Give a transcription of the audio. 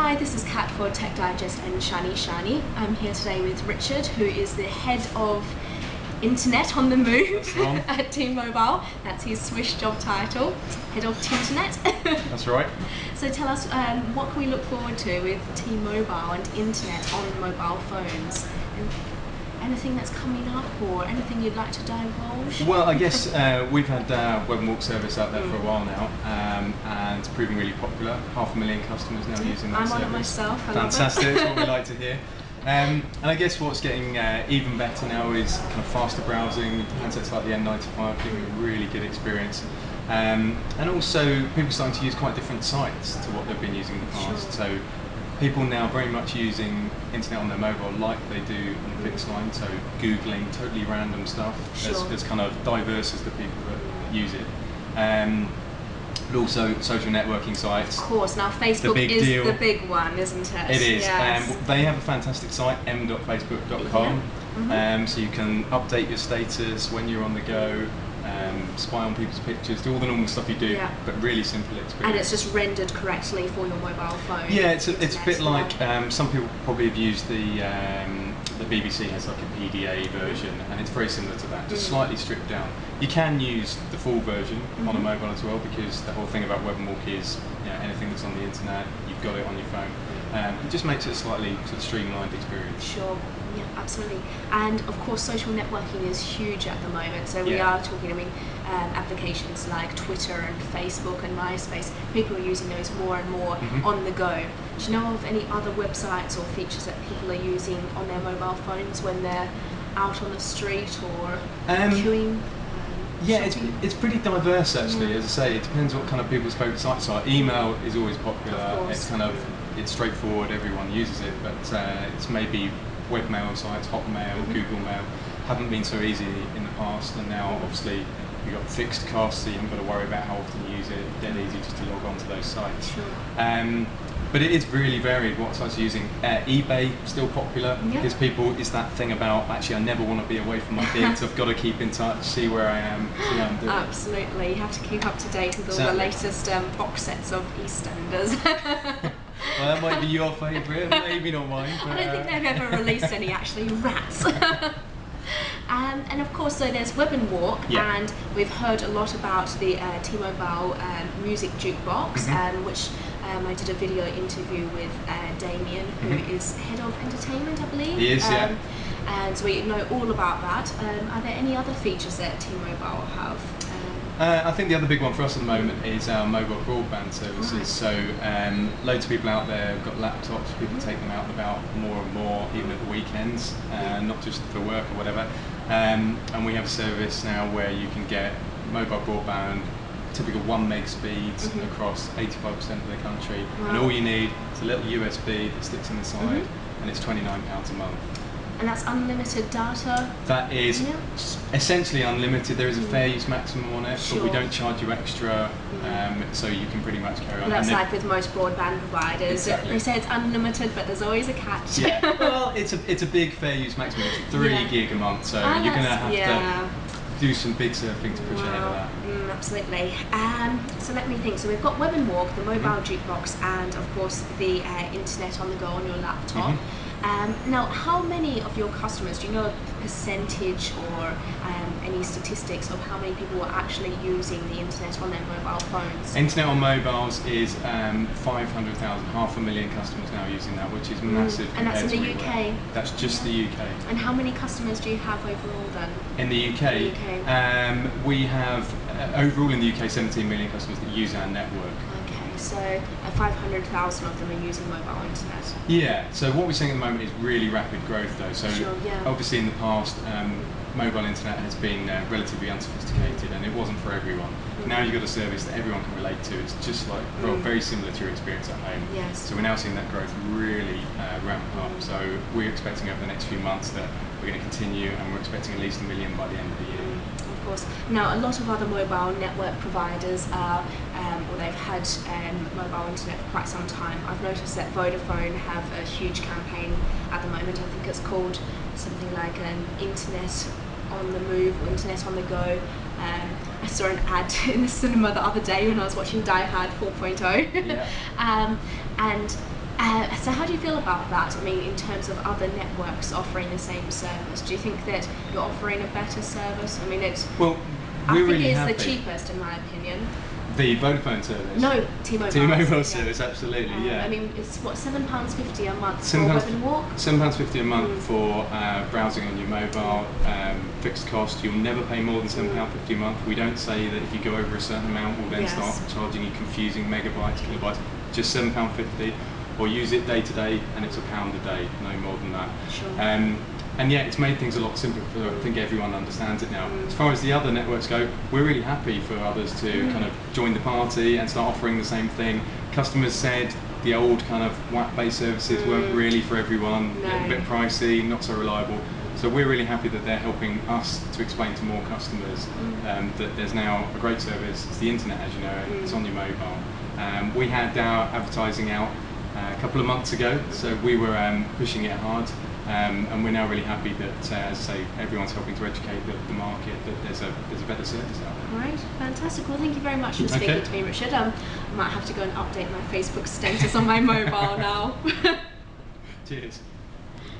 Hi, this is Kat for Tech Digest and Shiny. I'm here today with Richard, who is the head of Internet on the Move at T-Mobile. That's his swish job title, head of T-Internet. That's right. So tell us, what can we look forward to with T-Mobile and Internet on mobile phones? And anything that's coming up or anything you'd like to divulge? Well, I guess we've had Web and Walk service out there for a while now, and it's proving really popular. 500,000 customers now using that I'm service. on it myself. Fantastic, that's what we like to hear. And I guess what's getting even better now is kind of faster browsing. Handsets like the N95 giving a really good experience. And also people starting to use quite different sites to what they've been using in the past. Sure. So people now very much using internet on their mobile like they do on the fixed line, so Googling totally random stuff. Sure. There's kind of diverse as the people that use it. But also social networking sites. Of course, now Facebook is deal. the big one, isn't it? It is. Yes. They have a fantastic site, m.facebook.com, so you can update your status when you're on the go, spy on people's pictures, do all the normal stuff you do, but really simple experience. And it's just rendered correctly for your mobile phone. Yeah, it's a bit like some people probably have used the BBC has like a PDA version, and it's very similar to that, just slightly stripped down. You can use the full version on a mobile as well, because the whole thing about Web and Walk is anything that's on the internet, you've got it on your phone. It just makes it a slightly sort of streamlined experience. Sure. Yeah, absolutely. And of course, social networking is huge at the moment. So we are talking, applications like Twitter and Facebook and MySpace, people are using those more and more on the go. Do you know of any other websites or features that people are using on their mobile phones when they're out on the street or queuing? Yeah, it's pretty diverse actually. As I say, it depends what kind of people's favourite sites are. Email is always popular. It's straightforward. Everyone uses it, but it's maybe webmail sites, Hotmail, Google Mail haven't been so easy in the past, and now obviously you've got fixed costs, so you haven't got to worry about how often you use it. Dead easy just to log on to those sites. Sure. But it is really varied what sites are using. eBay still popular because it's that thing about actually I never want to be away from my kids. I've got to keep in touch, see where I am, see how I'm doing. Absolutely, you have to keep up to date with all the latest box sets of EastEnders. Well, that might be your favourite, maybe not mine. But, I don't think they've ever released any actually rats. And of course, so there's Web and Walk, and we've heard a lot about the T-Mobile music jukebox, which I did a video interview with Damien, who is head of entertainment, I believe. He is, yeah. And so we know all about that. Are there any other features that T-Mobile have? I think the other big one for us at the moment is our mobile broadband services. So loads of people out there have got laptops, people take them out and about more and more, even at the weekends, not just for work or whatever. And we have a service now where you can get mobile broadband, typical 1 meg speeds across 85% of the country. And all you need is a little USB that sticks in the side, and it's £29 a month. And that's unlimited data? That is essentially unlimited. There is a fair use maximum on it, but we don't charge you extra, so you can pretty much carry on. And that's like with most broadband providers. Exactly. They say it's unlimited, but there's always a catch. Yeah, well, it's a big fair use maximum. It's 3 gig a month, so you're going to have to do some big surfing to push ahead of that. Absolutely. So let me think. So we've got Web and Walk, the mobile jukebox, and of course the internet on the go on your laptop. Now, how many of your customers, do you know a percentage or any statistics of how many people are actually using the internet on their mobile phones? Internet on mobiles is 500,000, 500,000 customers now using that, which is massive. And that's in the UK? That's just the UK. And how many customers do you have overall then? In the UK? We have, overall in the UK, 17 million customers that use our network. So 500,000 of them are using mobile internet. Yeah, so what we're seeing at the moment is really rapid growth though. So obviously in the past, mobile internet has been relatively unsophisticated and it wasn't for everyone. Now you've got a service that everyone can relate to. It's just like very similar to your experience at home. Yes. So we're now seeing that growth really ramp up. So we're expecting over the next few months that we're going to continue, and we're expecting at least 1 million by the end of the year. Of course. Now, a lot of other mobile network providers are, or they've had mobile internet for quite some time. I've noticed that Vodafone have a huge campaign at the moment. I think it's called something like Internet on the Move or Internet on the Go. I saw an ad in the cinema the other day when I was watching Die Hard 4.0. Yeah. And So how do you feel about that? I mean, in terms of other networks offering the same service, do you think that you're offering a better service? I mean, well, I think really it's happy. the cheapest in my opinion. The Vodafone service? No, T-Mobile. T-Mobile service, absolutely, yeah. I mean, it's what, £7.50 a month for £7, Web and Walk? £7.50 a month for browsing on your mobile, fixed cost. You'll never pay more than £7.50 a month. We don't say that if you go over a certain amount, we'll then start charging you confusing megabytes, kilobytes. Just £7.50, or use it day to day, and it's £1 a day, no more than that. Sure. And yeah, it's made things a lot simpler. I think everyone understands it now. As far as the other networks go, we're really happy for others to kind of join the party and start offering the same thing. Customers said the old kind of WAP-based services weren't really for everyone, a bit pricey, not so reliable. So we're really happy that they're helping us to explain to more customers that there's now a great service. It's the internet, as you know, it's on your mobile. We had our advertising out a couple of months ago, so we were pushing it hard. And we're now really happy that, as I say, everyone's helping to educate the market that there's a better service out there. Right, fantastic. Well, thank you very much for speaking to me, Richard. I might have to go and update my Facebook status on my mobile now. Cheers.